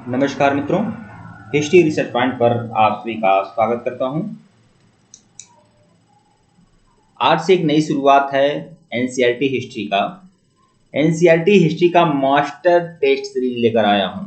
नमस्कार मित्रों, history research point पर आप सभी का स्वागत करता हूं। आज से एक नई शुरुआत है एनसीईआरटी हिस्ट्री का। एनसीईआरटी हिस्ट्री का मास्टर टेस्ट सीरीज लेकर आया हूं।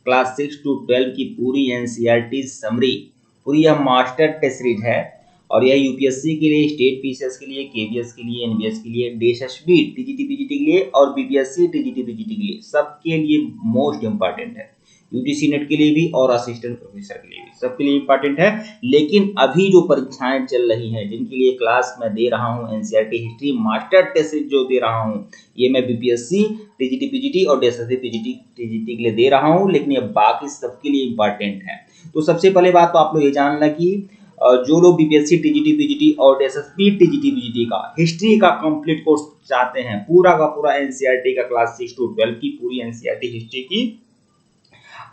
क्लास 6 to 12 की पूरी एनसीईआरटी समरी, पूरी यह मास्टर टेस्ट सीरीज है और यह यूपीएससी के लिए, स्टेट पीसीएस के लिए, केवीएस के लिए, एनबीएस के लिए, डीएसएसबी टीजीटी पीजीटी के लिए और बीपीएससी टीजीटी पीजीटी के लिए, सबके लिए मोस्ट इंपॉर्टेंट है। यूजीसी नेट के लिए भी और असिस्टेंट प्रोफेसर के लिए भी, सबके लिए इंपॉर्टेंट है। लेकिन अभी जो परीक्षाएं चल रही हैं, जिनके लिए क्लास मैं दे रहा हूं, एनसीईआरटी हिस्ट्री मास्टर टेस्ट जो दे रहा हूं, ये मैं बीपीएससी टीजीटी पीजीटी और डीएसएसबी पीजीटी टीजीटी के लिए दे रहा हूं, लेकिन ये बाकी सबके लिए इंपॉर्टेंट है। तो सबसे पहले बात तो आप लोग ये जानना कि जो लोग बीपीएससी टीजीटी पीजीटी और डीएसएसबी टीजीटी पीजीटी का हिस्ट्री का कंप्लीट कोर्स चाहते हैं, पूरा का पूरा एनसीईआरटी का क्लास 6 to 12 की पूरी एनसीईआरटी हिस्ट्री की,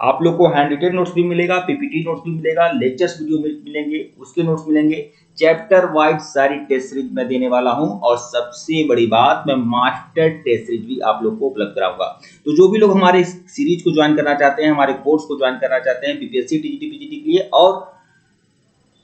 आप लोग को हैंड रिटन नोट्स भी मिलेगा, पीपीटी नोट्स भी मिलेगा, लेक्चर्स वीडियो मिलेंगे, उसके नोट्स मिलेंगे, चैप्टर वाइज सारी टेस्ट सीरीज मैं देने वाला हूं और सबसे बड़ी बात, मैं मास्टर टेस्ट सीरीज भी आप लोग को उपलब्ध कराऊंगा। तो जो भी लोग हमारे सीरीज को ज्वाइन करना चाहते हैं, हमारे कोर्स को ज्वाइन करना चाहते हैं बीपीएससी टीजीटी पीजीटी के लिए और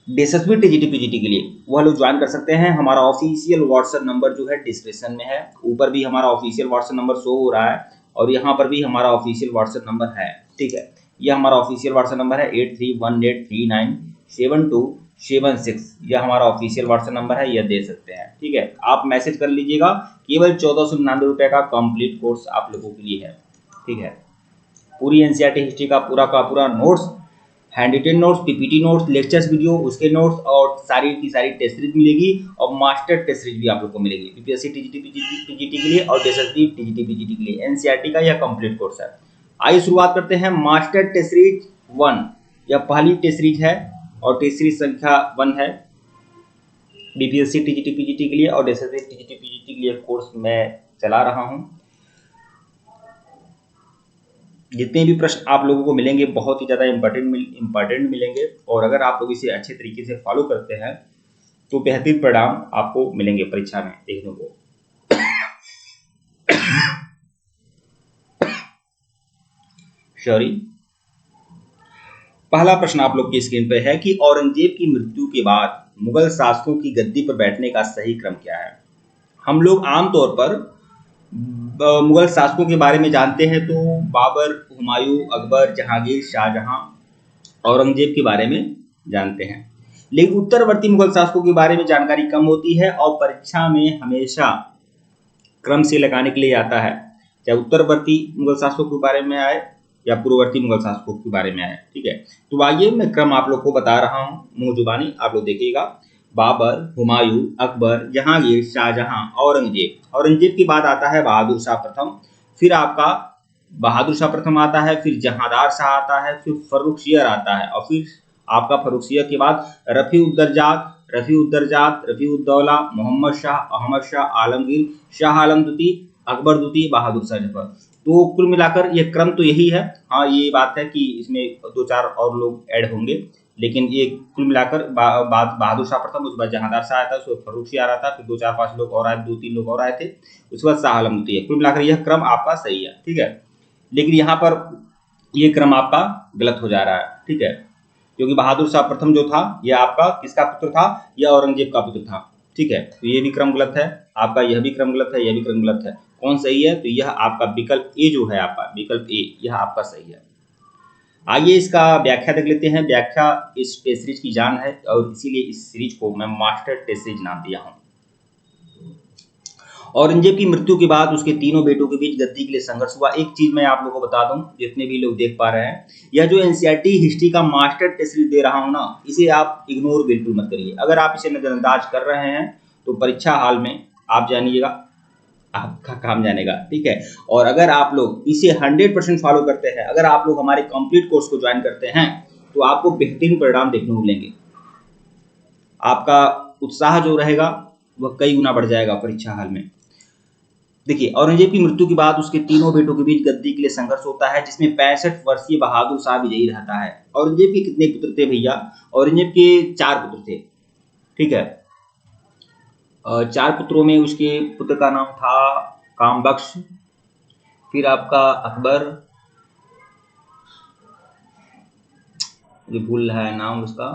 डीएसएसबी टीजीटी पीजीटी के लिए, वह लोग ज्वाइन कर सकते हैं। हमारा ऑफिशियल व्हाट्सएप नंबर जो है डिस्क्रिप्शन में है, ऊपर भी हमारा ऑफिशियल व्हाट्सएप नंबर शो हो रहा है और यहाँ पर भी हमारा ऑफिशियल व्हाट्सएप नंबर है। ठीक है, यह हमारा ऑफिशियल व्हाट्सएप नंबर है 8318397276। यह हमारा ऑफिशियल व्हाट्सएप नंबर है, यह दे सकते हैं। ठीक है, आप मैसेज कर लीजिएगा। केवल 1499 रुपये का कंप्लीट कोर्स आप लोगों के लिए है। ठीक है, पूरी एनसीईआरटी हिस्ट्री का पूरा notes, handwritten notes, PPT notes, lectures video, उसके नोट्स और सारी की सारी टेस्ट सीरीज मिलेगी और मास्टर टेस्ट सीरीज भी आप लोग को मिलेगी बीपीएससी टीजीटी पीजीटी के लिए और डीएसएसबी टीजीटी पीजीटी के लिए। एनसीईआरटी का यह कंप्लीट कोर्स है। आइए शुरुआत करते हैं। मास्टर टेस्ट सीरीज 1, यह पहली टेस्ट सीरीज है और टेस्ट सीरीज संख्या 1 है। बीपीएससी टीजीटी पीजीटी के लिए और डीएसएसबी टीजीटी पीजीटी के लिए कोर्स मैं चला रहा हूं। जितने भी प्रश्न आप लोगों को मिलेंगे बहुत ही ज़्यादा इंपॉर्टेंट मिलेंगे और अगर आप लोग इसे अच्छे तरीके से फॉलो करते हैं तो बेहतरीन परिणाम आपको मिलेंगे परीक्षा में देखने को। सॉरी, पहला प्रश्न आप लोग की स्क्रीन पे है कि औरंगजेब की मृत्यु के बाद मुगल शासकों की गद्दी पर बैठने का सही क्रम क्या है। हम लोग आमतौर पर मुगल शासकों के बारे में जानते हैं तो बाबर, हुमायूं, अकबर, जहांगीर, शाहजहां, औरंगजेब के बारे में जानते हैं, लेकिन उत्तरवर्ती मुगल शासकों के बारे में जानकारी कम होती है और परीक्षा में हमेशा क्रम से लगाने के लिए आता है, चाहे उत्तरवर्ती मुगल शासकों के बारे में आए या पूर्ववर्ती मुगल शासकों के बारे में आए। ठीक है, तो आइए मैं क्रम आप लोग को बता रहा हूं, मुंह जुबानी आप लोग देखिएगा। बाबर, हुमायूं, अकबर, जहांगीर, शाहजहां, औरंगजेब। औरंगजेब के बाद आता है बहादुर शाह प्रथम, फिर आपका बहादुर शाह प्रथम आता है, फिर जहांदार शाह आता है, फिर फर्रुखसियर आता है और फिर आपका फर्रुखसियर के बाद रफीउद्दौला, मोहम्मद शाह, अहमद शाह, आलमगीर, शाह आलम द्वितीय, अकबर द्वितीय, बहादुर शाह जफर। तो कुल मिलाकर ये क्रम तो यही है। हाँ, ये बात है कि इसमें 2-4 और लोग ऐड होंगे, लेकिन ये कुल मिलाकर बहादुर शाह प्रथम, उसके बाद जहांदार शाह आया था, उसके बाद फर्रुखसियर आता, फिर 2-4-5 लोग और आए, 2-3 लोग और आए थे, उसके बाद शाह आलम द्वितीय। कुल मिलाकर यह क्रम आपका सही है। ठीक है, लेकिन यहाँ पर ये क्रम आपका गलत हो जा रहा है। ठीक है, क्योंकि बहादुर शाह प्रथम जो था यह आपका किसका पुत्र था, यह औरंगजेब का पुत्र था। ठीक है, तो ये भी क्रम गलत है आपका, यह भी क्रम गलत है, यह भी क्रम गलत है। कौन सही है, तो यह आपका विकल्प ए जो है, आपका विकल्प ए, यह आपका सही है। आइए इसका व्याख्या देख लेते हैं। व्याख्या इस टेस्ट सीरीज की जान है और इसीलिए इस सीरीज को मैं मास्टर टेस्ट सीरीज नाम दिया हूं। औरंगजेब की मृत्यु के बाद उसके तीनों बेटों के बीच गद्दी के लिए संघर्ष हुआ। एक चीज मैं आप लोगों को बता दूं, जितने भी लोग देख पा रहे हैं, यह जो एनसीईआरटी हिस्ट्री का मास्टर टेस्ट सीरीज दे रहा हूं ना, इसे आप इग्नोर बिल्कुल मत करिए। अगर आप इसे नजरअंदाज कर रहे हैं तो परीक्षा हाल में आप जानिएगा आपका काम जानेगा। ठीक है, और अगर आप लोग इसे 100% फॉलो करते हैं, अगर आप लोग हमारे कंप्लीट कोर्स को ज्वाइन करते हैं तो आपको बेहतरीन परिणाम देखने को मिलेंगे। आपका उत्साह जो रहेगा वह कई गुना बढ़ जाएगा परीक्षा हाल में। देखिए, औरंगजेब की मृत्यु के बाद उसके तीनों बेटों के बीच गद्दी के लिए संघर्ष होता है, जिसमें 65 वर्षीय बहादुर शाह विजयी रहता है। औरंगजेब के कितने पुत्र थे भैया, औरंगजेब के 4 पुत्र थे। ठीक है, 4 पुत्रों में उसके पुत्र का नाम था कामबख्श, फिर आपका अकबर, मुझे भूल रहा है नाम उसका,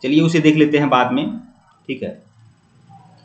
चलिए उसे देख लेते हैं बाद में, ठीक है।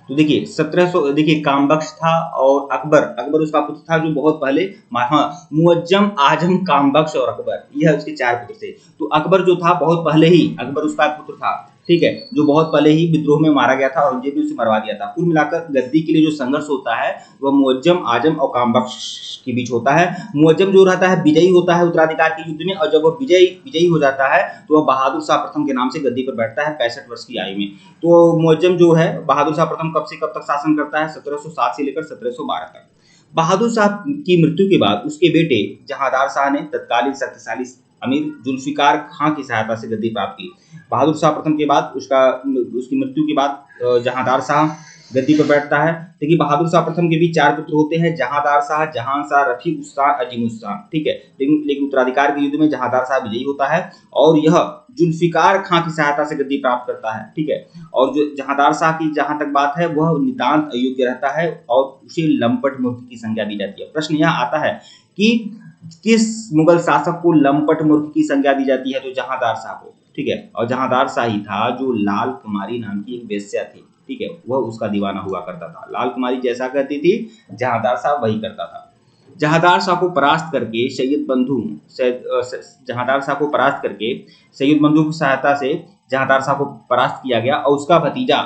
तो देखिए 1700, देखिए कामबख्श था और अकबर, अकबर उसका पुत्र था जो बहुत पहले, हाँ, मुअज्जम, आजम, कामबख्श और अकबर, यह उसके 4 पुत्र थे। तो अकबर जो था बहुत पहले ही, अकबर उसका पुत्र था, ठीक है, जो बहुत पहले ही विद्रोह में मारा गया था, औरंगजेब ने उसे मरवा दिया था। कुल मिलाकर गद्दी के लिए जो संघर्ष होता है वह मुअज्जम, आजम और कामबख्श के बीच होता है। मुअज्जम जो रहता है विजयी होता है उत्तराधिकार के युद्ध में, और जब वह विजयी हो जाता है तो वह बहादुर शाह प्रथम के नाम से गद्दी पर बैठता है 65 वर्ष की आयु में। तो मुअज्जम जो है, बहादुर शाह प्रथम कब से कब तक शासन करता है, 1707 से लेकर 1712 तक। बहादुर शाह की मृत्यु के बाद उसके बेटे जहांदार शाह ने तत्कालीन शक्तिशाली अमीर जुल्फिकार खां की सहायता से गद्दी प्राप्त की। बहादुर शाह प्रथम के बाद उसकी मृत्यु के बाद जहांदार शाह गद्दी पर बैठता है। देखिए बहादुर शाह प्रथम के भी 4 पुत्र होते हैं, जहांदार शाह, जहां शाह, रफीक उस शाह, अजीम उस शाह, ठीक है। लेकिन उत्तराधिकार के युद्ध में जहांदार शाह विजयी होता है और यह जुल्फिकार खां की सहायता से गद्दी प्राप्त करता है, ठीक है। और जो जहांदार शाह की जहां तक बात है वह नितांत अयोग्य रहता है और उसे लंपट मूर्ख की संज्ञा दी जाती है। प्रश्न यह आता है कि किस मुगल शासक को लंपट मूर्ख की संज्ञा दी जाती है, तो जहांदार शाह को, ठीक है। और जहांदार शाह ही था जो लाल कुमारी नाम की एक वेश्या थी, ठीक है, वह उसका दीवाना हुआ करता था। लाल कुमारी जैसा करती थी जहांदार शाह वही करता था। जहांदार शाह को परास्त करके सैयद बंधु, जहांदार शाह को परास्त करके सैयद बंधु की सहायता से जहांदार शाह को परास्त किया गया और उसका भतीजा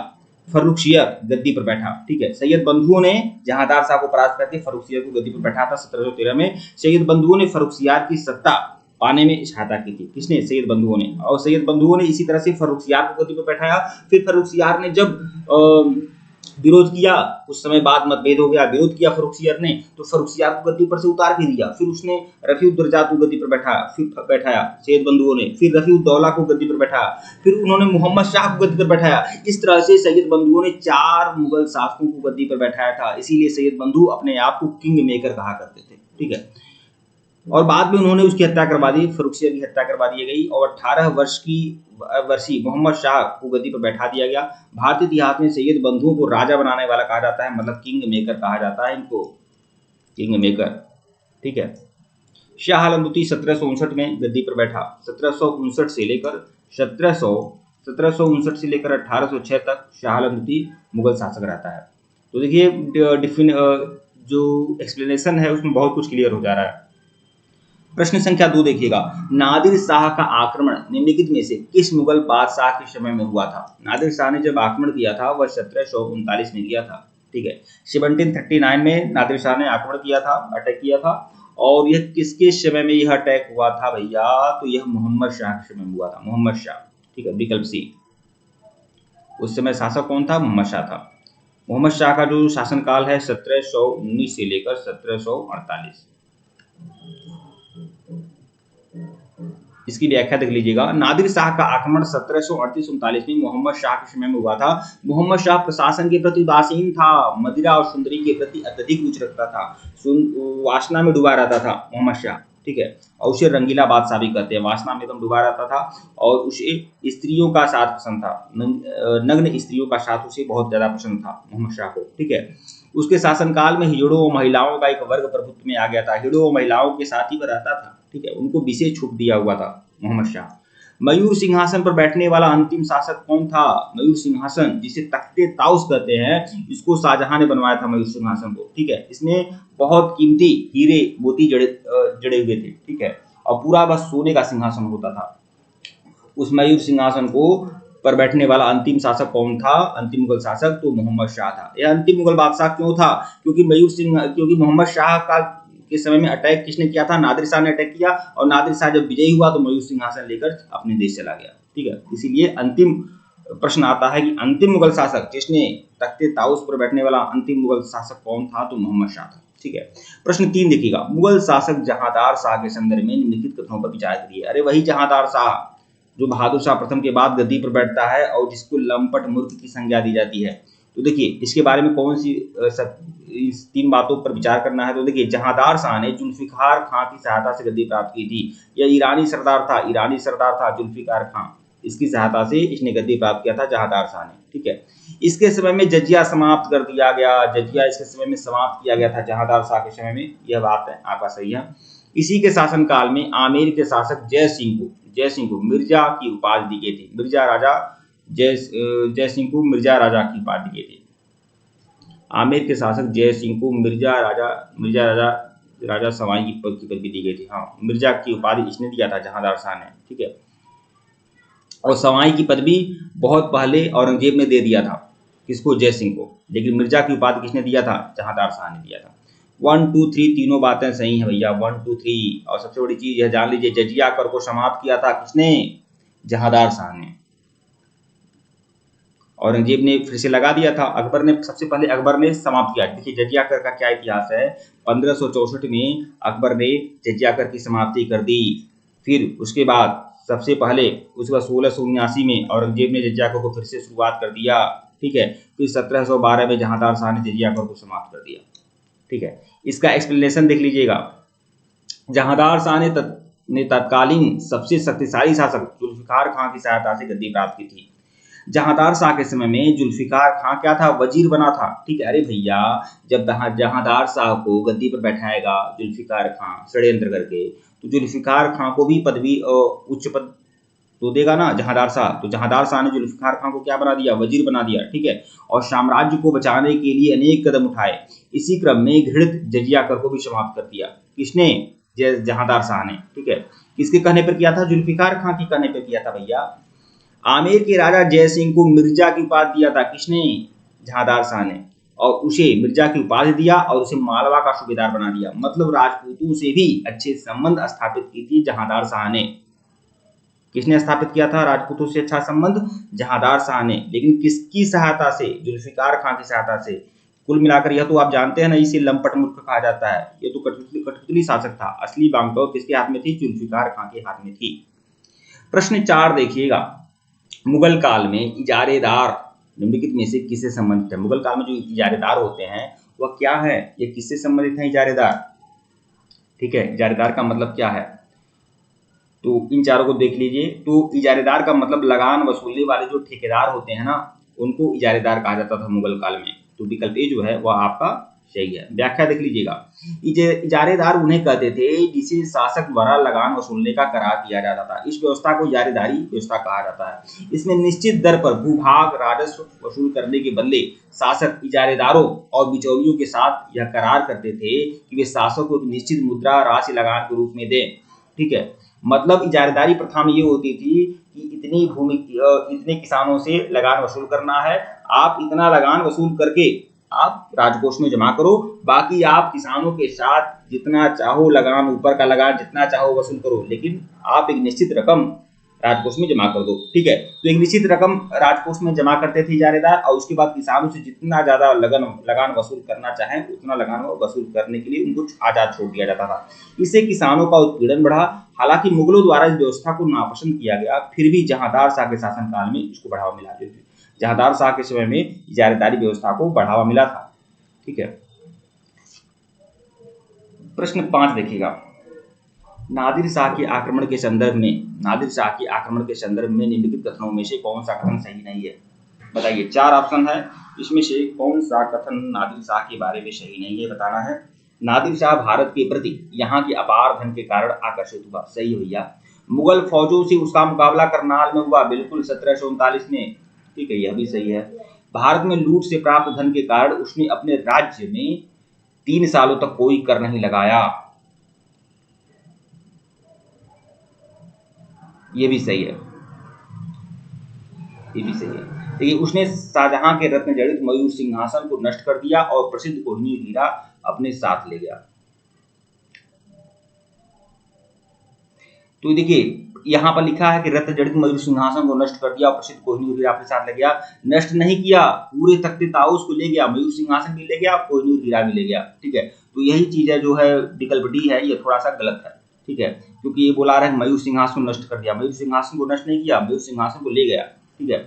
फर्रुखसियर गद्दी पर बैठा, ठीक है। सैयद बंधुओं ने जहांदार शाह को परास्त करके फर्रुखसियर को गद्दी पर बैठा था 1713 में। सैयद बंधुओं ने फर्रुखसियार की सत्ता पाने में सहायता की थी। किसने? सैयद बंधुओं ने। और सैयद बंधुओं ने इसी तरह से फर्रुखसियार को गद्दी पर बैठाया। फिर फर्रुखसियार ने जब विरोध किया, कुछ समय बाद मतभेद हो गया, विरोध किया फर्रुखसियार ने, तो फर्रुखसियार को गद्दी पर से उतार भी दिया। फिर उसने रफीउद्दर्जा को गद्दी पर बैठाया सैयद बंधुओं ने। फिर रफीउद्दौला को गद्दी पर बैठाया। फिर उन्होंने मोहम्मद शाह को गद्दी पर बैठाया। इस तरह से सैयद बंधुओं ने 4 मुगल शासकों को गद्दी पर बैठाया था। इसीलिए सैयद बंधु अपने आप को किंग मेकर कहा करते थे, ठीक है। और बाद में उन्होंने उसकी हत्या करवा दी, फर्रुखसियर की हत्या करवा दी गई और 18 वर्षीय मोहम्मद शाह को गद्दी पर बैठा दिया गया। भारतीय इतिहास में सैयद बंधुओं को राजा बनाने वाला कहा जाता है, मतलब किंग मेकर कहा जाता है इनको, किंग मेकर, ठीक है। शाह आलम द्वितीय 1759 में गद्दी पर बैठा। 1759 से लेकर 1759 से लेकर 1806 तक शाह आलम द्वितीय मुगल शासक रहता है। तो देखिए जो एक्सप्लेनेशन है उसमें बहुत कुछ क्लियर हो जा रहा है। प्रश्न संख्या 2 देखिएगा, नादिर शाह का आक्रमण निम्नलिखित में से किस मुगल बादशाह के समय में हुआ था? नादिर शाह ने जब आक्रमण किया था वह 1739 में किया था, ठीक है। 1739 में नादिर शाह ने आक्रमण किया था, अटैक किया था। और यह किसके समय में यह अटैक हुआ था भैया? तो यह मोहम्मद शाह के समय में हुआ था, मोहम्मद शाह, ठीक है, विकल्प सी। उस समय शासक कौन था? मोहम्मद शाह था। मोहम्मद शाह का जो शासनकाल है 1719 से लेकर 1748। इसकी व्याख्या देख लीजिएगा। नादिर शाह का आक्रमण 1738-39 में मोहम्मद शाह के समय में हुआ था। मोहम्मद शाह प्रशासन के प्रति उदासीन था, मदिरा और सुंदरी के प्रति अत्यधिक रुचि रखता था, वासना में डूबा रहता था मोहम्मद शाह, ठीक है। और उसे रंगीला बादशाह भी कहते हैं, वासना में एकदम डूबा रहता था। और उसे स्त्रियों का साथ पसंद था, नग्न स्त्रियों का साथ उसे बहुत ज्यादा पसंद था मोहम्मद शाह को, ठीक है। उसके शासनकाल में हिजड़ों महिलाओं का एक वर्ग प्रभुत्व में आ गया था। हिजड़ों महिलाओं के साथ ही वह रहता था, ठीक है, उनको विशेष छूट दिया हुआ था मोहम्मद शाह। मयूर सिंहासन पर बैठने वाला अंतिम शासक कौन था? मयूर सिंहासन, जिसे तख्ते ताउस कहते हैं, इसको शाहजहां ने बनवाया था मयूर सिंहासन को, ठीक है। इसमें बहुत कीमती हीरे मोती जड़े हुए थे, ठीक है, और पूरा बस सोने का सिंहासन होता था। उस मयूर सिंहासन को पर बैठने वाला अंतिम शासक कौन था? अंतिम मुगल शासक तो मोहम्मद शाह था। यह अंतिम मुगल बादशाह क्यों था? क्योंकि मोहम्मद शाह के समय में अटैक किसने किया था? नादिर शाह ने अटैक किया। और नादिर शाह जब विजयी हुआ तो मयूर सिंहासन लेकर अपने देश चला गया, ठीक है। इसीलिए अंतिम प्रश्न आता है कि अंतिम मुगल शासक जिसने तख्ते ताउस पर बैठने वाला अंतिम मुगल शासक कौन था? तो मोहम्मद शाह था, ठीक है। प्रश्न 3 देखिएगा, मुगल शासक जहांदार शाह के संदर्भ में निम्नलिखित कथनों पर विचार करिए। अरे वही जहांदार शाह जो बहादुर शाह प्रथम के बाद गद्दी पर बैठता है और जिसको लंपट मूर्ख की संज्ञा दी जाती है। तो देखिए इसके बारे में कौन सी इस 3 बातों पर विचार करना है। तो देखिए जहांदार शाह ने जुल्फिकार खां की सहायता से गद्दी प्राप्त की थी। यह ईरानी सरदार था जुल्फिकार खां, इसकी सहायता से इसने गद्दी प्राप्त किया था जहांदार शाह ने, ठीक है। इसके समय में जजिया समाप्त कर दिया गया, जजिया इसके समय में समाप्त किया गया था जहांदार शाह के समय में, यह बात है आपका सही है। इसी के शासनकाल में आमेर के शासक जय सिंह को मिर्जा की उपाधि दी गई थी। मिर्जा राजा जय सिंह को मिर्जा राजा की उपाधि दी गई थी। आमेर के शासक जय सिंह को मिर्जा राजा सवाई की पदवी दी गई थी। हाँ, मिर्जा की उपाधि इसने दिया था, जहांदार शाह ने, ठीक है। और सवाई की पदवी बहुत पहले औरंगजेब ने दे दिया था, किसको? जय सिंह को। लेकिन मिर्जा की उपाधि किसने दिया था? जहांदार शाह ने दिया था। 1 2 3 तीनों बातें सही हैं भैया, 1 2 3। और सबसे बड़ी चीज यह जान लीजिए, जजिया कर को समाप्त किया था किसने? जहांदार शाह ने। औरंगजेब ने फिर से लगा दिया था, अकबर ने सबसे पहले अकबर ने समाप्त किया। देखिए जजिया कर का क्या इतिहास है। 1564 में अकबर ने जजिया कर की समाप्ति कर दी। फिर उसके बाद सबसे पहले उसके बाद 1679 में औरंगजेब ने जजिया कर को फिर से शुरुआत कर दिया, ठीक है। फिर 1712 में जहांदार शाह ने जजिया कर को समाप्त कर दिया, ठीक है। इसका एक्सप्लेनेशन देख लीजिएगा। जहांदार शाह ने तत्कालीन सबसे शक्तिशाली शासक जुल्फिकार खां की सहायता से गद्दी प्राप्त की थी। जहांदार शाह के समय में जुल्फिकार खां क्या था? वजीर बना था, ठीक है। अरे भैया, जब जहांदार शाह को गद्दी पर बैठाएगा जुल्फिकार खां षड्यंत्र करके, तो जुल्फिकार खां को भी पदवी उच्च पद तो देगा ना जहांदार शाह। तो जहांदार शाह ने जुल्फिकार खां को क्या बना दिया? वजीर बना दिया, ठीक है। और साम्राज्य को बचाने के लिए अनेक कदम उठाए। इसी क्रम में घृणित जजिया कर को भी समाप्त कर दिया। किसने? जहांदार शाह ने, ठीक है। किसके कहने पर किया था? जुल्फिकार खां के कहने पर किया था भैया। आमेर के राजा जय सिंह को मिर्जा की उपाधि दिया था, किसने? जहांदार शाह ने। और उसे मिर्जा की उपाधि दिया और उसे मालवा का सूबेदार बना दिया। मतलब राजपूतों से भी अच्छे संबंध स्थापित की थी जहांदार शाह ने। किसने स्थापित किया था राजपूतों से अच्छा संबंध? जहांदार शाह ने। लेकिन किसकी सहायता से? जुल्फिकार खां की सहायता से। कुल मिलाकर यह तो आप जानते हैं ना, इसे लंपट मूर्ख कहा जाता है। यह तो कठपुतली शासक था। असली बागडोर किसके हाथ में थी? जुल्फिकार खां के हाथ में थी। प्रश्न 4 देखिएगा। मुगल काल में इजारेदार निम्नलिखित में से किससे संबंधित है? मुगल काल में जो इजारेदार होते हैं वह क्या है? ये किससे संबंधित है इजारेदार? ठीक है, इजारेदार का मतलब क्या है? तो इन चारों को देख लीजिए। तो इजारेदार का मतलब लगान वसूलने वाले जो ठेकेदार होते हैं ना, उनको इजारेदार कहा जाता था मुगल काल में। तो विकल्प ए जो है वह आपका सही है। व्याख्या देख लीजिएगा। इजारेदार उन्हें कहते थे जिसे शासक द्वारा लगान वसूलने का करार किया जाता था। इस व्यवस्था को इजारेदारी व्यवस्था कहा जाता है। इसमें निश्चित दर पर भूभाग राजस्व वसूल करने के बदले शासक इजारेदारों और बिचौलियों के साथ यह करार करते थे कि वे शासक को निश्चित मुद्रा राशि लगान के रूप में दें, ठीक है। मतलब इजारेदारी प्रथा में ये होती थी कि इतने किसानों से लगान वसूल करना है, आप इतना लगान वसूल करके आप राजकोष में जमा करो, बाकी आप किसानों के साथ जितना चाहो लगान, ऊपर का लगान जितना चाहो वसूल करो, लेकिन आप एक निश्चित रकम राजकोष में जमा कर दो, ठीक है। तो एक निश्चित रकम राजकोष में जमा करते थे इजारेदार, और उसके बाद किसानों से जितना ज्यादा लगान वसूल करना चाहें उतना लगान वसूल करने के लिए उनको आजाद छोड़ दिया जाता था। इससे किसानों का उत्पीड़न बढ़ा। हालांकि मुगलों द्वारा इस व्यवस्था को नापसंद किया गया, फिर भी जहांदार शाह के शासनकाल में इसको बढ़ावा मिला। जहांदार शाह के समय में इजारेदारी व्यवस्था को बढ़ावा मिला था, ठीक है। प्रश्न 5 देखिएगा। नादिर शाह के आक्रमण के संदर्भ में निम्नलिखित कथनों में से कौन सा कथन सही नहीं है? बताइए, 4 ऑप्शन है, इसमें से कौन सा कथन नादिर शाह के बारे में सही नहीं है, बताना है। नादिर शाह भारत के प्रति यहाँ के अपार धन के कारण आकर्षित हुआ, सही भैया। मुगल फौजों से उसका मुकाबला करनाल में हुआ, बिल्कुल 1739 में, ठीक है, यह भी सही है। भारत में लूट से प्राप्त धन के कारण उसने अपने राज्य में 3 सालों तक कोई कर नहीं लगाया, ये भी सही है, ये भी सही है। देखिए, उसने शाहजहां के रत्न जड़ित मयूर सिंहासन को नष्ट कर दिया और प्रसिद्ध कोहिनूर हीरा अपने साथ ले गया। तो देखिए यहाँ पर लिखा है कि रत्न जड़ित मयूर सिंहासन को नष्ट कर दिया और प्रसिद्ध कोहिनूर हीरा अपने साथ ले गया। नष्ट नहीं किया, पूरे तख्ते ताउस को ले गया, मयूर सिंहासन भी ले गया, कोहिनूर हीरा भी ले गया, ठीक है। तो यही चीज है जो है विकल्प डी है, ये थोड़ा सा गलत है, ठीक है, क्योंकि ये बोला रहा है मयूर सिंहासन को नष्ट कर दिया। मयूर सिंहासन को नष्ट नहीं किया, मयूर सिंहासन को ले गया, ठीक है।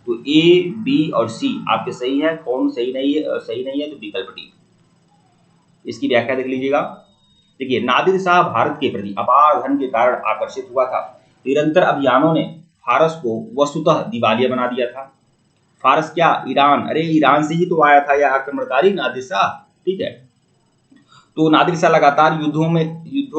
तो ए, बी और सी आपके सही है। कौन सही नहीं है? सही नहीं है तो विकल्प डी। इसकी व्याख्या देख लीजिएगा। देखिए, नादिर शाह भारत के प्रति अपार धन के कारण आकर्षित हुआ था। निरंतर अभियानों ने फारस को वस्तुतः दिवालिया बना दिया था। फारस क्या? ईरान। अरे ईरान से ही तो आया था यह आक्रमणकारी नादिर शाह, ठीक है। तो नादिर शाह लगातार युद्धों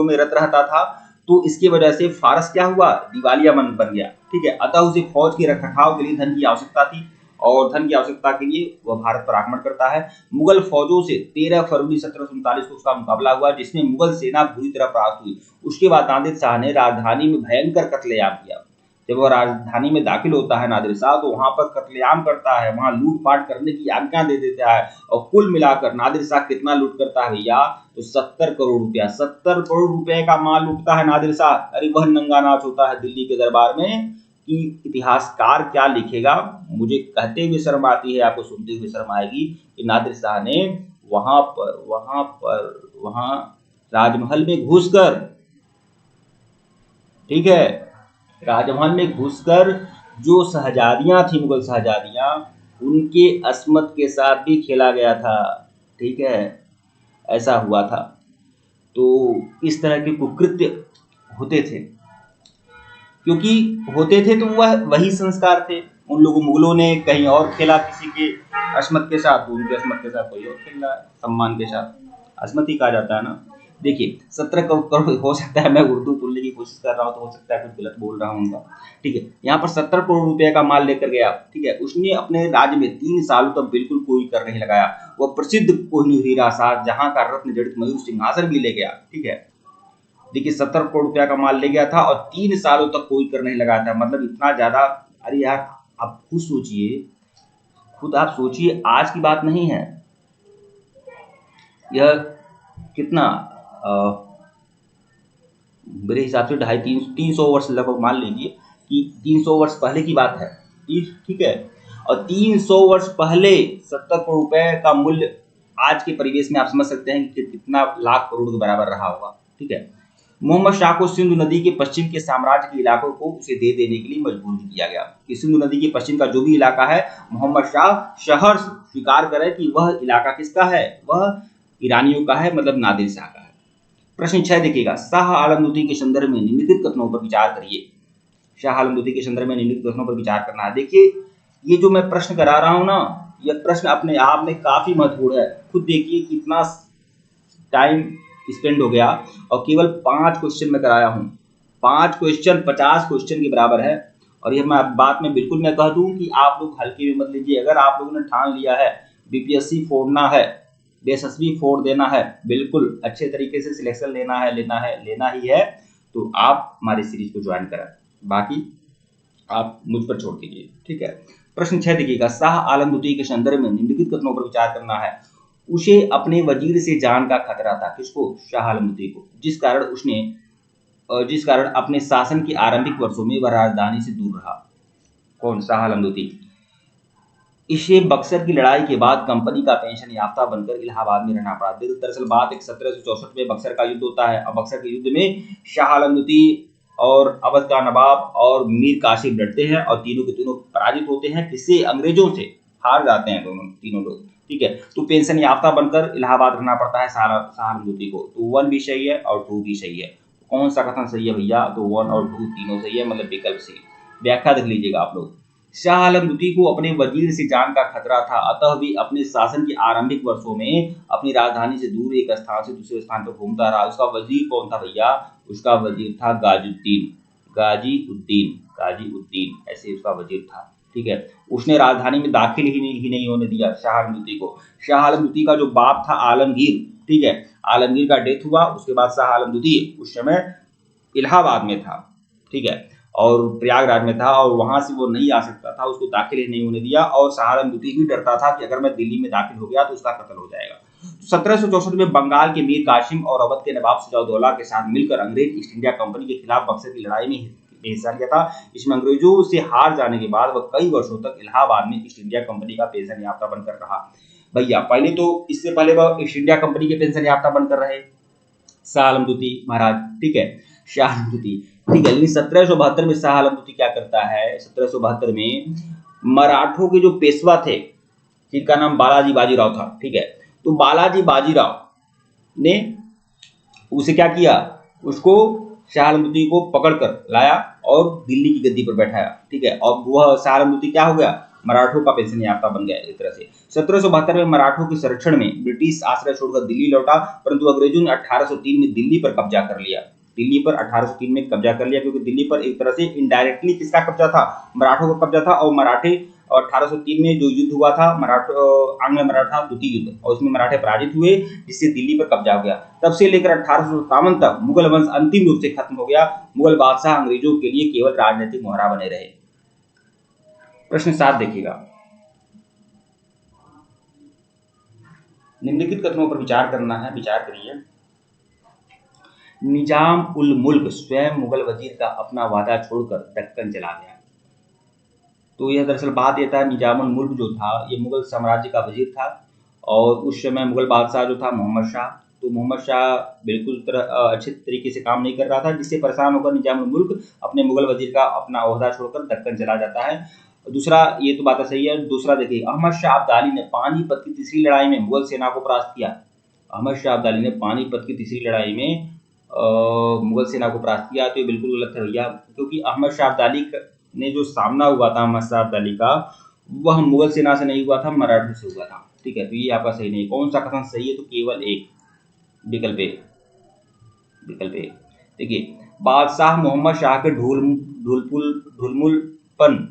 में रत रहता था, तो इसकी वजह से फारस क्या हुआ, दिवालिया बन गया। ठीक है, अतः उसे फौज के रखरखाव के लिए धन की आवश्यकता थी और धन की आवश्यकता के लिए वह भारत पर आक्रमण करता है। मुगल फौजों से 13 फरवरी 1739 को उसका मुकाबला हुआ, जिसमें मुगल सेना बुरी तरह परास्त हुई। उसके बाद नादिर शाह ने राजधानी में भयंकर कत्लेआम किया। जब वह राजधानी में दाखिल होता है नादिर शाह, तो वहां पर कत्लेआम करता है, वहां लूटपाट करने की आज्ञा दे देता है। और कुल मिलाकर नादिर शाह कितना लूट करता है भैया, तो 70 करोड़ रुपया, 70 करोड़ रुपए का माल लूटता है नादिर शाह। अरे वह नंगा नाच होता है दिल्ली के दरबार में कि इतिहासकार क्या लिखेगा। मुझे कहते हुए शर्म आती है, आपको सुनते हुए शर्म आएगी कि नादिर शाह ने वहां राजमहल में घुसकर, ठीक है, राजमहल में घुसकर जो शहजादियां थी, मुगल शहजादियां, उनके अस्मत के साथ भी खेला गया था। ठीक है, ऐसा हुआ था। तो इस तरह के कुकृत्य होते थे, क्योंकि होते थे तो वह वही संस्कार थे। उन लोगों मुगलों ने कहीं और खेला किसी के अस्मत के साथ, तो उनके अस्मत के साथ कोई और खेल रहा है, सम्मान के साथ, अस्मत ही कहा जाता है ना। देखिए 17 करोड़, हो सकता है मैं उर्दू बोलने की कोशिश कर रहा हूँ तो हो सकता है कुछ गलत बोल रहा हूँ। ठीक है, यहाँ पर 70 करोड़ रुपए का माल लेकर गया। ठीक है, उसने अपने राज्य में 3 सालों तक बिल्कुल कोई कर नहीं लगाया। वह प्रसिद्ध कोहिनूर हीरा शाहजहां का रत्न जड़ित मयूर सिंहासन भी ले गया। ठीक है, देखिए 70 करोड़ रुपया का माल ले गया था और 3 सालों तक कोई कर नहीं लगाया था। मतलब इतना ज्यादा। अरे यार आप खुद आप सोचिए, आज की बात नहीं है यह। कितना मेरे हिसाब से 250-300 वर्ष लगभग मान लीजिए कि 300 वर्ष पहले की बात है। ठीक है, और 300 वर्ष पहले 70 करोड़ रुपए का मूल्य आज के परिवेश में आप समझ सकते हैं कि कितना लाख करोड़ के बराबर रहा होगा। ठीक है, मोहम्मद शाह को सिंधु नदी के पश्चिम के साम्राज्य के इलाकों को उसे दे देने के लिए मजबूर किया गया कि सिंधु नदी के पश्चिम का जो भी इलाका है, मोहम्मद शाह शहर स्वीकार करे कि वह इलाका किसका है, वह ईरानियों का है, मतलब नादिर शाह का है। प्रश्न 6 देखिएगा, शाह आलम द्वितीय के संदर्भ में निम्नलिखित कथनों पर विचार करिए। शाह आलम द्वितीय के संदर्भ में निम्नलिखित कथनों पर विचार करना है। देखिए ये जो मैं प्रश्न करा रहा हूं ना, यह प्रश्न अपने आप में काफी महत्वपूर्ण है। खुद देखिए कितना टाइम स्पेंड हो गया और केवल 5 क्वेश्चन में कराया हूं। 5 क्वेश्चन 50 क्वेश्चन के बराबर है। और यह मैं बात में बिल्कुल मैं कह दूं कि आप लोग हल्के में मत लीजिए। अगर आप लोगों ने ठान लिया है बीपीएससी फोड़ना है, एसएसबी फोड़ देना है, बिल्कुल अच्छे तरीके से सिलेक्शन लेना ही है, तो आप हमारी सीरीज को ज्वाइन करें, बाकी आप मुझ पर छोड़ दीजिए। ठीक है, प्रश्न 6 देखिएगा, शाह आलम द्वितीय के संदर्भ में निम्नलिखित कथनों पर विचार करना है। उसे अपने वजीर से जान का खतरा था। किसको? शाह आलम द्वितीय को, जिस कारण अपने शासन के आरंभिक वर्षों में वह राजधानी से दूर रहा। कौन? शाह आलम द्वितीय। इसे बक्सर की लड़ाई के बाद कंपनी का पेंशन याफ्ता बनकर इलाहाबाद में रहना पड़ा। दरअसल बात 1764 में बक्सर का युद्ध होता है। अब बक्सर के युद्ध में शाह आलम द्वितीय और अवध का नवाब और मीर कासिम लड़ते हैं और तीनों के तीनों पराजित होते हैं। किससे? अंग्रेजों से हार जाते हैं तीनों लोग। ठीक है, तो पेंशन याफ्ता बनकर इलाहाबाद रहना पड़ता है शाह आलम द्वितीय को। तो 1 भी सही है और 2 भी सही है। कौन सा कथन सही है भैया? तो 1 और 2 तीनों सही है, मतलब विकल्प सही। व्याख्या देख लीजिएगा आप लोग। शाह आलम द्वितीय को अपने वजीर से जान का खतरा था, अतः भी अपने शासन के आरंभिक वर्षों में अपनी राजधानी से दूर एक स्थान से दूसरे स्थान पर घूमता रहा। उसका वजीर कौन था भैया? उसका वजीर था गाजीउद्दीन, ऐसे उसका वजीर था। ठीक है, उसने राजधानी में दाखिल ही नहीं होने दिया शाह आलम द्वितीय को। शाह आलम द्वितीय का जो बाप था आलमगीर, ठीक है, आलमगीर का डेथ हुआ, उसके बाद शाह आलम द्वितीय उस समय इलाहाबाद में था। ठीक है, और प्रयागराज में था और वहां से वो नहीं आ सकता था, उसको दाखिल ही नहीं होने दिया। और शाह आलम द्वितीय भी डरता था कि अगर मैं दिल्ली में दाखिल हो गया तो उसका कत्ल हो जाएगा। 1764 में बंगाल के मीर कासिम और अवध के नवाब सिराजउद्दौला के साथ मिलकर अंग्रेज ईस्ट इंडिया कंपनी के खिलाफ बक्सर की लड़ाई में हिस्सा लिया था। इसमें अंग्रेजों से हार जाने के बाद वह कई वर्षों तक इलाहाबाद में ईस्ट इंडिया कंपनी का पेंशन याफ्ता बनकर रहा। भैया पहले तो इससे पहले वह ईस्ट इंडिया कंपनी के पेंशन याफ्ता बनकर रहे शाह आलम द्वितीय महाराज। ठीक है, शाह आलम द्वितीय। ठीक है, लेकिन 1772 में शाह आलम द्वितीय क्या करता है? 1772 में मराठों के जो पेशवा थे जिनका नाम बालाजी बाजीराव था, ठीक है, तो बालाजी बाजीराव ने उसे क्या किया? उसको शाह आलम द्वितीय को पकड़कर लाया और दिल्ली की गद्दी पर बैठाया। ठीक है, और वह शाह आलम द्वितीय क्या हो गया? मराठों का पेंशन याफ्ता बन गया एक तरह से। 1772 में मराठों के संरक्षण में ब्रिटिश आश्रय छोड़कर दिल्ली लौटा, परंतु अंग्रेजों ने 1803 में दिल्ली पर कब्जा कर लिया। दिल्ली पर 1803 में कब्जा कर लिया, क्योंकि दिल्ली पर एक तरह से इनडायरेक्टली किसका कब्जा था, मराठों का कब्जा था। और मराठे 1803 में जो युद्ध हुआ था आंग्ल मराठा द्वितीय युद्ध, और उसमें मराठे पराजित हुए, जिससे दिल्ली पर कब्जा हो गया। तब से लेकर 1857 तक मुगल वंश अंतिम रूप से खत्म हो गया। मुगल बादशाह अंग्रेजों के लिए केवल राजनीतिक मोहरा बने रहे। प्रश्न 7 देखिएगा, निम्नलिखित कथनों पर विचार करना है, विचार करिए। निजाम उल मुल्क स्वयं मुगल वजीर का अपना वादा छोड़कर दक्कन चला गया। तो यह दरअसल बात यह था, निजाम उल मुल्क जो था ये मुगल साम्राज्य का वजीर था, और उस समय मुगल बादशाह जो था मोहम्मद शाह, तो मोहम्मद शाह बिल्कुल अच्छे तरीके से काम नहीं कर रहा था, जिससे परेशान होकर निजाम उल मुल्क अपने मुगल वजीर का अपना ओहदा छोड़कर दक्कन चला जाता है। दूसरा, ये तो बात सही है। दूसरा देखिए, अहमद शाह अब्दाली ने पानीपत की तीसरी लड़ाई में मुगल सेना को परास्त किया। अहमद शाह अब्दाली ने पानीपत की तीसरी लड़ाई में मुगल सेना को परास्त किया। तो ये बिल्कुल गलत है भैया, क्योंकि अहमद शाह अब्दाली ने जो सामना हुआ था अहमद शाह अब्दाली का, वह मुगल सेना से नहीं हुआ था, मराठों से हुआ था। ठीक है, तो ये आपका सही नहीं। कौन सा कथन सही है, तो केवल एक, विकल्प ए। देखिए, बादशाह मोहम्मद शाह के ढुलमुलपन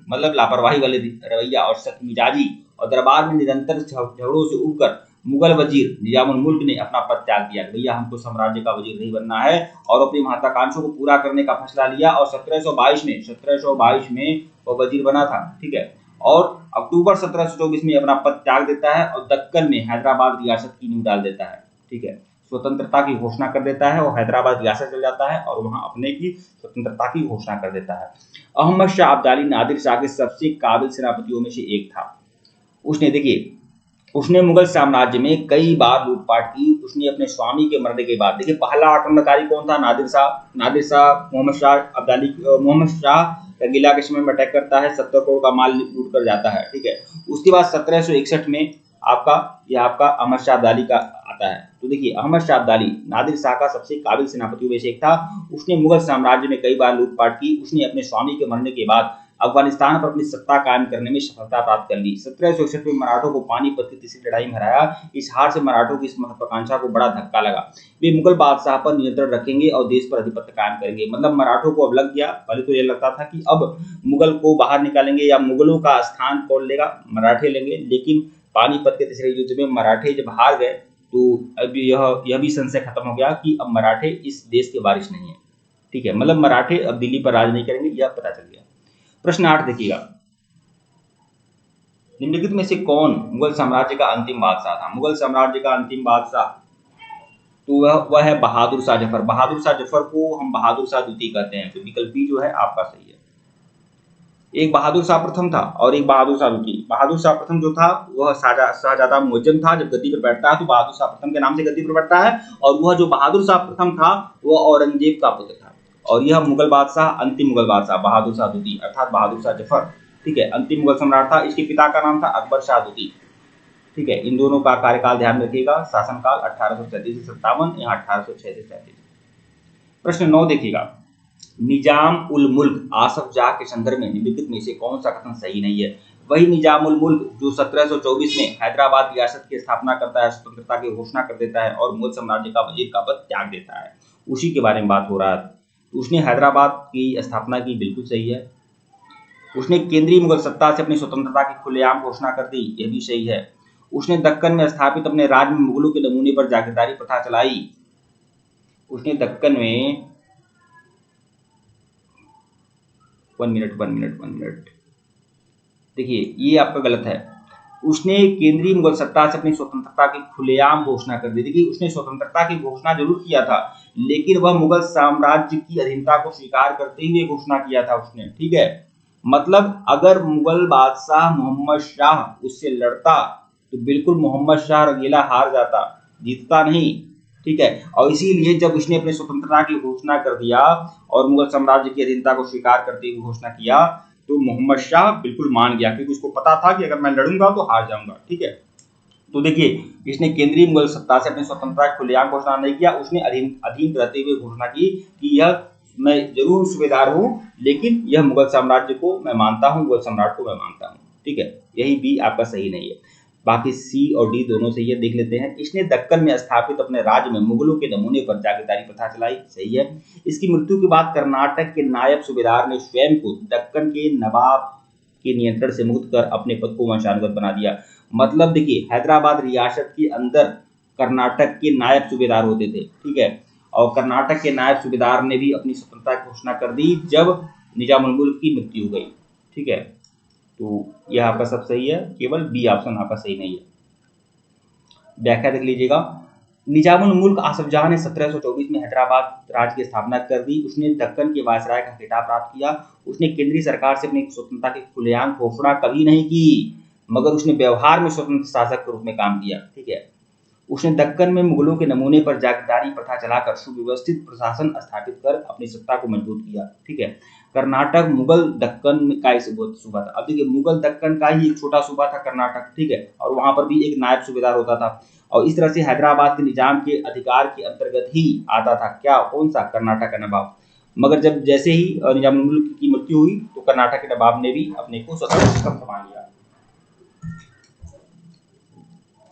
मतलब लापरवाही वाले रवैया और सख्त मिजाजी और दरबार में निरंतर झगड़ों से उबकर मुगल वजीर निजाम उल मुल्क ने अपना पद त्याग दिया। भैया हमको साम्राज्य का वजीर नहीं बनना है, और अपनी महत्वाकांक्षों को पूरा करने का फैसला लिया, और 1722 में वो वजीर बना था। ठीक है, और अक्टूबर 1724 में अपना पद त्याग देता है और दक्कन में हैदराबाद रियासत की नींव डाल देता है। ठीक है, स्वतंत्रता की घोषणा कर देता है, और हैदराबाद रियासत चल जाता है और वहां अपने की स्वतंत्रता की घोषणा कर देता है। अहमद शाह अब्दाली नादिर शाह के सबसे काबिल सेनापतियों में से एक था। उसने मुगल साम्राज्य में कई बार लूटपाट की। उसने अपने स्वामी के मरने के बाद, देखिए पहला आक्रमणकारी कौन था, नादिर शाह मोहम्मद शाह का किला के समय में अटैक करता है, 70 करोड़ का माल लूट कर जाता है। ठीक है, उसके बाद 1761 में आपका अहमद शाह अब्दाली का आता है। तो देखिए, अहमद शाह अब्दाली नादिर शाह का सबसे काबिल सेनापतियों में से एक था। उसने मुगल साम्राज्य में कई बार लूटपाट की। उसने अपने स्वामी के मरने के बाद अफगानिस्तान पर अपनी सत्ता कायम करने में सफलता प्राप्त कर ली। 1761 में मराठों को पानीपत की तीसरी लड़ाई में हराया। इस हार से मराठों की इस महत्वाकांक्षा को बड़ा धक्का लगा। वे मुगल बादशाह पर नियंत्रण रखेंगे और देश पर अधिपत्य कायम करेंगे। मतलब मराठों को अब लग गया, पहले तो ये लगता था कि अब मुगल को बाहर निकालेंगे या मुगलों का स्थान कौन लेगा, मराठे लेंगे, लेकिन पानीपत के तीसरे युद्ध में मराठे जब हार गए तो अब यह भी संशय खत्म हो गया कि अब मराठे इस देश के वारिस नहीं है। ठीक है, मतलब मराठे अब दिल्ली पर राज नहीं करेंगे, यह पता चल गया। प्रश्न 8 देखिएगा, निम्नलिखित में से कौन मुगल साम्राज्य का अंतिम बादशाह था। मुगल साम्राज्य का अंतिम बादशाह तो वह है बहादुर शाह जफर। बहादुर शाह जफर को हम बहादुर शाह द्वितीय कहते हैं, तो विकल्प बी जो है आपका सही है। एक बहादुर शाह प्रथम था और एक बहादुर शाह द्वितीय। बहादुर शाह प्रथम जो था वह शाहजादा मुअज्जम था। जब गद्दी पर बैठता है तो बहादुर शाह प्रथम के नाम से गद्दी पर बैठता है, और वह जो बहादुर शाह प्रथम था वह औरंगजेब का पुत्र था। और यह मुगल बादशाह, अंतिम मुगल बादशाह बहादुर शाह द्वितीय अर्थात बहादुर शाह जफर, ठीक है, अंतिम मुगल सम्राट था। इसके पिता का नाम था अकबर शाह द्वितीय। ठीक है, इन दोनों का कार्यकाल ध्यान रखिएगा। शासनकाल 1837 से 57, यहाँ 1806 से 37। प्रश्न 9 देखिएगा, निजाम उल मुल्क आसफ जाह के संदर्भ में निम्नलिखित में से कौन सा कथन सही नहीं है। वही निजाम उल मुल्क जो 1724 में हैदराबाद रियासत की स्थापना करता है, स्वतंत्रता की घोषणा कर देता है और मुगल साम्राज्य का वजीर का पद त्याग देता है, उसी के बारे में बात हो रहा है। उसने हैदराबाद की स्थापना की, बिल्कुल सही है। उसने केंद्रीय मुगल सत्ता से अपनी स्वतंत्रता की खुलेआम घोषणा कर दी, यह भी सही है। उसने दक्कन में स्थापित अपने राज्य में मुगलों के नमूने पर जागीरदारी प्रथा चलाई। उसने दक्कन में वन मिनट देखिए, ये आपका गलत है। उसने केंद्रीय मुगल सत्ता से अपनी स्वतंत्रता की खुलेआम घोषणा कर दी। देखिए, उसने स्वतंत्रता की घोषणा जरूर किया था, लेकिन वह मुगल साम्राज्य की अधीनता को स्वीकार करते हुए घोषणा किया था उसने। ठीक है, मतलब अगर मुगल बादशाह मोहम्मद शाह उससे लड़ता तो बिल्कुल मोहम्मद शाह अकेला हार जाता, जीतता नहीं। ठीक है, और इसीलिए जब उसने अपनी स्वतंत्रता की घोषणा कर दिया और मुगल साम्राज्य की अधीनता को स्वीकार करते हुए घोषणा किया, तो मोहम्मद शाह बिल्कुल मान गया, क्योंकि उसको पता था कि अगर मैं लड़ूंगा तो हार जाऊंगा। ठीक है, तो देखिए, इसने केंद्रीय मुगल सत्ता से अपनी स्वतंत्रता की खुलेआम घोषणा नहीं किया, उसने अधीन रहते हुए घोषणा की कि यह मैं जरूर सूबेदार हूं, लेकिन यह मुगल साम्राज्य को मैं मानता हूं, मुगल सम्राट को मैं मानता हूं। ठीक है, यही बी आपका सही नहीं है। बाकी सी और डी दोनों सही है, देख लेते हैं। इसने दक्कन में स्थापित अपने राज्य में मुगलों के नमूने पर जागीरदारी प्रथा चलाई, सही है। इसकी मृत्यु के बाद कर्नाटक के नायब सूबेदार ने स्वयं को दक्कन के नवाब के नियंत्रण से मुक्त कर अपने पद को वंशानुगत बना दिया। मतलब देखिए, हैदराबाद रियासत के अंदर कर्नाटक के नायब सूबेदार होते थे, ठीक है, और कर्नाटक के नायब सूबेदार ने भी अपनी स्वतंत्रता की घोषणा कर दी जब निजामुल मुल्क की मृत्यु हो गई, ठीक है। तो यह आपका सब सही है, केवल बी ऑप्शन आपका सही नहीं है। व्याख्या देख लीजिएगा। निजामुल मुल्क आसफ जहां ने 1724 में हैदराबाद राज्य की स्थापना कर दी। उसने दक्कन के वायसराय का खिताब प्राप्त किया। उसने केंद्रीय सरकार से अपनी स्वतंत्रता की खुलेआम घोषणा कभी नहीं की, मगर उसने व्यवहार में स्वतंत्र शासक के रूप में काम किया, ठीक है। उसने दक्कन में मुगलों के नमूने पर जागीरदारी प्रथा चलाकर सुव्यवस्थित प्रशासन स्थापित कर अपनी सत्ता को मजबूत किया, ठीक है। कर्नाटक मुगल दक्कन का एक सूबा था। अब देखिए, मुगल दक्कन का ही एक छोटा सूबा था कर्नाटक, ठीक है, और वहां पर भी एक नायब सूबेदार होता था, और इस तरह से हैदराबाद के निजाम के अधिकार के अंतर्गत ही आता था क्या, कौन सा, कर्नाटक का नवाब। मगर जब जैसे ही निजामुल मुल्क की मृत्यु हुई तो कर्नाटक के नवाब ने भी अपने को स्वतंत्र मान लिया।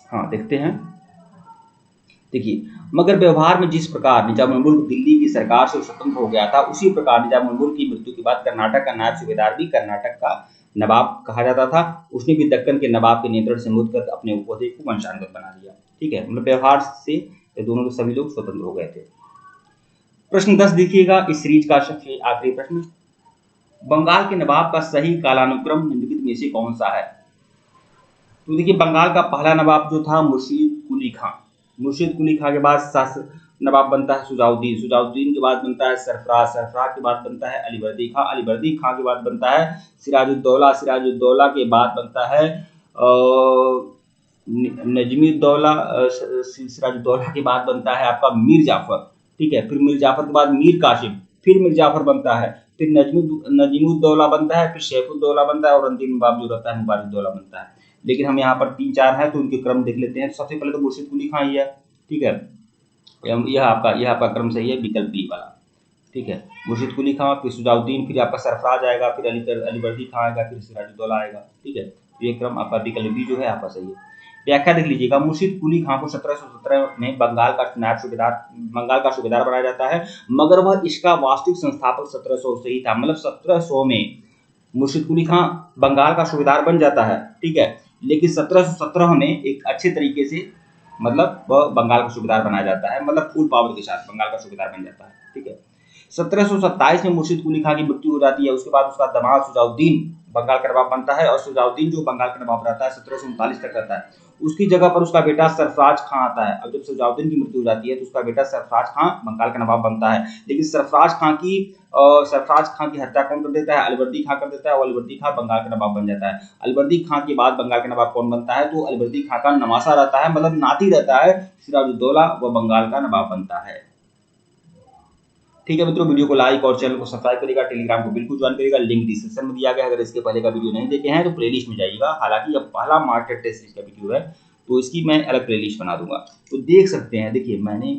हाँ, देखते हैं। देखिए, मगर व्यवहार में जिस प्रकार निजामुल मुल्क दिल्ली की सरकार से स्वतंत्र हो गया था, उसी प्रकार निजामुल मुल्क की मृत्यु के बाद कर्नाटक का नायब सूबेदार भी कर्नाटक का नवाब कहा जाता था। उसने भी दक्कन के नवाब के नियंत्रण से मुक्त कर अपने ओहदे को वंशानुगत बना दिया, ठीक है। मतलब व्यवहार से ये दोनों सभी लोग स्वतंत्र हो गए थे। प्रश्न 10 देखिएगा, इस सीरीज का सबसे आखिरी प्रश्न। बंगाल के नवाब का सही कालानुक्रम निम्नलिखित में से कौन सा है? तो देखिए, बंगाल का पहला नवाब जो था मुर्शीद कुली खां। मुर्शीद कुली खां के बाद नवाब बनता है सुजाउद्दीन। सुजाउद्दीन के बाद बनता है सरफराज। सरफराज के बाद बनता है अलीवर्दी खां। अलीवर्दी खां के बाद बनता है सिराजुद्दौला। सिराजुद्दौला के बाद बनता है नजमीउद्दौला। सिराजुद्दौला के बाद बनता है आपका मीर जाफर, ठीक है। फिर मीर जाफर के बाद मीर कासिम, फिर मीर जाफर बनता है, फिर नजीमुद्दौला बनता है, फिर शेखुद्दौला बनता है, और अंतिम नवाब जो रहता है मुबारकुद्दौला बनता है। लेकिन हम यहाँ पर 3-4 है तो उनके क्रम देख लेते हैं। सबसे पहले तो मुर्शीद कुली खां ही है, ठीक है, यह आपका क्रम सही है, विकल्प बी वाला, ठीक है। मुर्शीद कुली खां, फिर सुजाउद्दीन, फिर आपका सरफराज आएगा, फिर अलीवर्दी खां आएगा, फिर सिराजुद्दौला आएगा, ठीक है। ये क्रम आपका विकल्प बी जो है आपका सही है। व्याख्या देख लीजिएगा। मुर्शीद कुली खां को 1717 में बंगाल का सूबेदार बनाया जाता है, मगर वह इसका वास्तविक संस्थापक 1700 से ही था। मतलब 1700 में मुर्शीद कुली खां बंगाल का सूबेदार बन जाता है, ठीक है, लेकिन 1717 में एक अच्छे तरीके से मतलब वह बंगाल का सूबेदार बनाया जाता है, मतलब फुल पावर के साथ बंगाल का सूबेदार बन जाता है, ठीक है। 1727 में मुर्शीद कुली खां की मृत्यु हो जाती है। उसके बाद उसका दामाद सुजाउद्दीन बंगाल का नवाब बनता है, और सुजाउद्दीन जो बंगाल का नवाब रहता है 1739 तक रहता है। उसकी जगह पर उसका बेटा सरफराज खां आता है। अब जब सुजाउद्दीन की मृत्यु हो जाती है तो उसका बेटा सरफराज खां बंगाल का नवाब बनता है। लेकिन सरफराज खां की हत्या कौन कर देता है? अलीवर्दी खां कर देता है, और अलीवर्दी खां बंगाल का नवाब बन जाता है। अलीवर्दी खां के बाद बंगाल का नवाब कौन बनता है? तो अलीवर्दी खां का नवासा रहता है, मतलब नाती रहता है सिराजुद्दौला, वह बंगाल का नवाब बनता है। ठीक है मित्रों, वीडियो को लाइक और चैनल को सब्सक्राइब करिएगा। टेलीग्राम को बिल्कुल ज्वाइन करिएगा, लिंक डिस्क्रिप्शन में दिया गया है। अगर इसके पहले का वीडियो नहीं देखे हैं तो प्लेलिस्ट में जाइएगा। हालांकि अब पहला मार्केट टेस्ट सीरीज का वीडियो है तो इसकी मैं अलग प्लेलिस्ट बना दूंगा, तो देख सकते हैं। देखिए, मैंने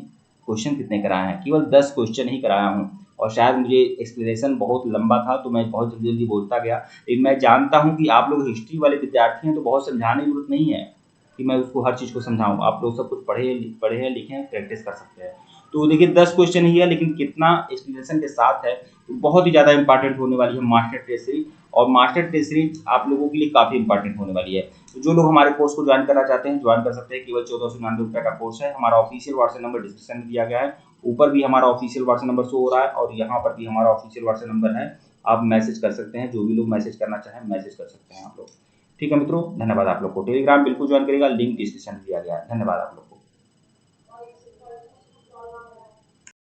क्वेश्चन कितने कराए हैं, केवल 10 क्वेश्चन ही कराया हूँ, और शायद मुझे एक्सप्लेनेशन बहुत लंबा था तो मैं बहुत जल्दी जल्दी बोलता गया। लेकिन मैं जानता हूँ कि आप लोग हिस्ट्री वाले विद्यार्थी हैं तो बहुत समझाने की जरूरत नहीं है कि मैं उसको हर चीज़ को समझाऊँ। आप लोग सब कुछ पढ़े हैं, लिखे हैं, प्रैक्टिस कर सकते हैं। तो देखिए 10 क्वेश्चन ही है, लेकिन कितना एक्सप्लेनेशन के साथ है, तो बहुत ही ज़्यादा इंपॉर्टेंट होने वाली है मास्टर टेस्ट सीरीज। और मास्टर टेस्ट सीरीज आप लोगों के लिए काफ़ी इंपॉर्टेंट होने वाली है। तो जो लोग हमारे कोर्स को ज्वाइन करना चाहते हैं ज्वाइन कर सकते हैं। केवल 1499 रुपये का कोर्स है। हमारा ऑफिशियल व्हाट्सएप नंबर डिस्क्रिप्शन में दिया गया है, ऊपर भी हमारा ऑफिशियल व्हाट्सएप नंबर शो हो रहा है, और यहाँ पर भी हमारा ऑफिशियल व्हाट्सएप नंबर है। आप मैसेज कर सकते हैं, जो भी लोग मैसेज करना चाहें मैसेज कर सकते हैं आप लोग। ठीक है मित्रों, धन्यवाद आप लोग को। टेलीग्राम बिल्कुल ज्वाइन करेगा, लिंक डिस्क्रिप्शन में दिया गया है। धन्यवाद आप लोग।